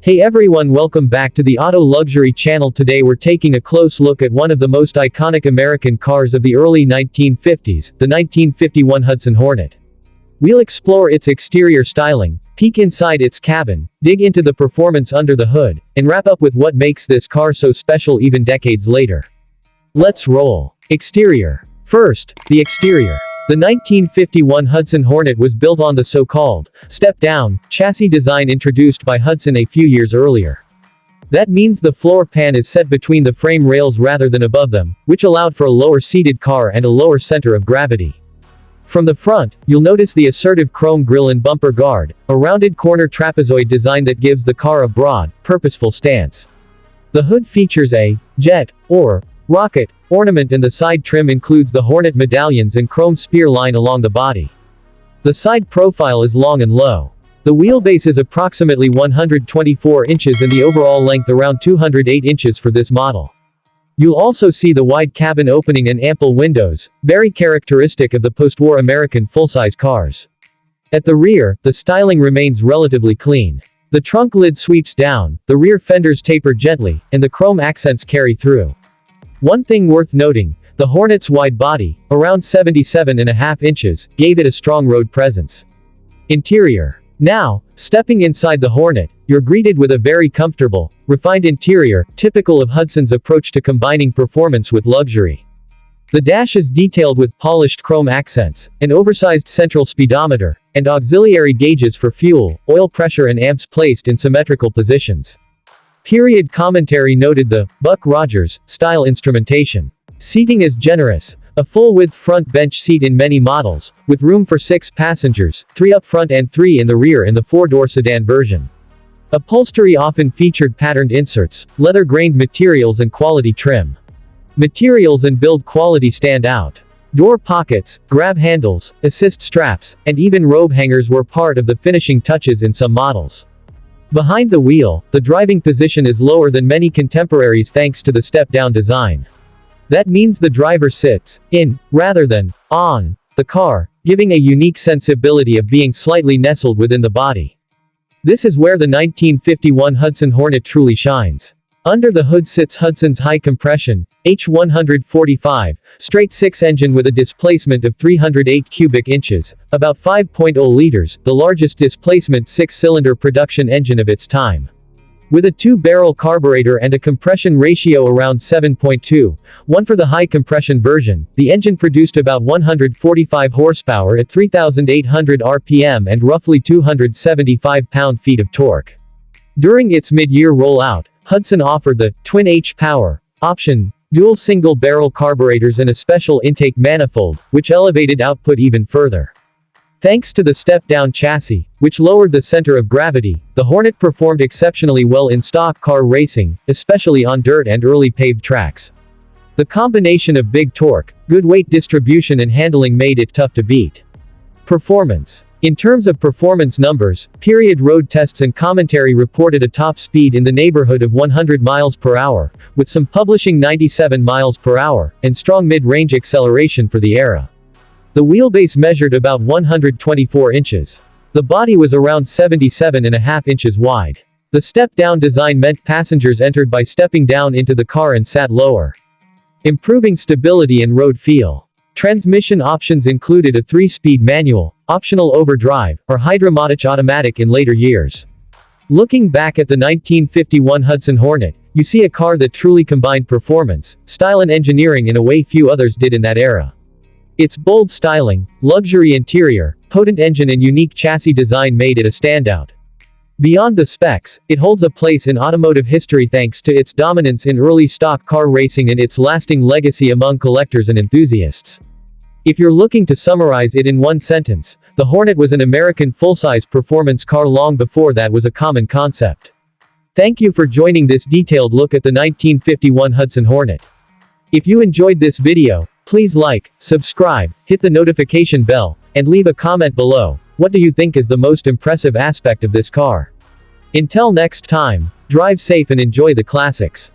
Hey everyone, welcome back to the Auto Luxury channel. Today we're taking a close look at one of the most iconic American cars of the early 1950s, the 1951 Hudson Hornet. We'll explore its exterior styling, peek inside its cabin, dig into the performance under the hood, and wrap up with what makes this car so special even decades later. Let's roll. Exterior. First, the exterior. The 1951 Hudson Hornet was built on the so-called step-down chassis design introduced by Hudson a few years earlier. That means the floor pan is set between the frame rails rather than above them, which allowed for a lower-seated car and a lower center of gravity. From the front, you'll notice the assertive chrome grille and bumper guard, a rounded corner trapezoid design that gives the car a broad, purposeful stance. The hood features a jet, or rocket, ornament, and the side trim includes the Hornet medallions and chrome spear line along the body. The side profile is long and low. The wheelbase is approximately 124 inches and the overall length around 208 inches for this model. You'll also see the wide cabin opening and ample windows, very characteristic of the post-war American full-size cars. At the rear, the styling remains relatively clean. The trunk lid sweeps down, the rear fenders taper gently, and the chrome accents carry through. One thing worth noting, the Hornet's wide body, around 77.5 inches, gave it a strong road presence. Interior. Now, stepping inside the Hornet, you're greeted with a very comfortable, refined interior, typical of Hudson's approach to combining performance with luxury. The dash is detailed with polished chrome accents, an oversized central speedometer, and auxiliary gauges for fuel, oil pressure and amps placed in symmetrical positions. Period commentary noted the Buck Rogers style instrumentation. Seating is generous. A full-width front bench seat in many models, with room for 6 passengers, 3 up front and 3 in the rear in the 4-door sedan version. Upholstery often featured patterned inserts, leather-grained materials and quality trim. Materials and build quality stand out. Door pockets, grab handles, assist straps, and even robe hangers were part of the finishing touches in some models. Behind the wheel, the driving position is lower than many contemporaries thanks to the step-down design. That means the driver sits in, rather than on, the car, giving a unique sensibility of being slightly nestled within the body. This is where the 1951 Hudson Hornet truly shines. Under the hood sits Hudson's high-compression, H145, straight-six engine with a displacement of 308 cubic inches, about 5.0 liters, the largest displacement 6-cylinder production engine of its time. With a 2-barrel carburetor and a compression ratio around 7.2:1 for the high-compression version, the engine produced about 145 horsepower at 3,800 RPM and roughly 275 pound-feet of torque. During its mid-year rollout, Hudson offered the Twin H Power option, dual single-barrel carburetors and a special intake manifold, which elevated output even further. Thanks to the step-down chassis, which lowered the center of gravity, the Hornet performed exceptionally well in stock car racing, especially on dirt and early paved tracks. The combination of big torque, good weight distribution and handling made it tough to beat. Performance. In terms of performance numbers, road tests and commentary reported a top speed in the neighborhood of 100 miles per hour, with some publishing 97 miles per hour, and strong mid-range acceleration for the era. The wheelbase measured about 124 inches. The body was around 77.5 inches wide. The step-down design meant passengers entered by stepping down into the car and sat lower, improving stability and road feel. Transmission options included a 3-speed manual, optional overdrive, or Hydra-Matic automatic in later years. Looking back at the 1951 Hudson Hornet, you see a car that truly combined performance, style and engineering in a way few others did in that era. Its bold styling, luxury interior, potent engine and unique chassis design made it a standout. Beyond the specs, it holds a place in automotive history thanks to its dominance in early stock car racing and its lasting legacy among collectors and enthusiasts. If you're looking to summarize it in one sentence, the Hornet was an American full-size performance car long before that was a common concept. Thank you for joining this detailed look at the 1951 Hudson Hornet. If you enjoyed this video, please like, subscribe, hit the notification bell, and leave a comment below. What do you think is the most impressive aspect of this car? Until next time, drive safe and enjoy the classics.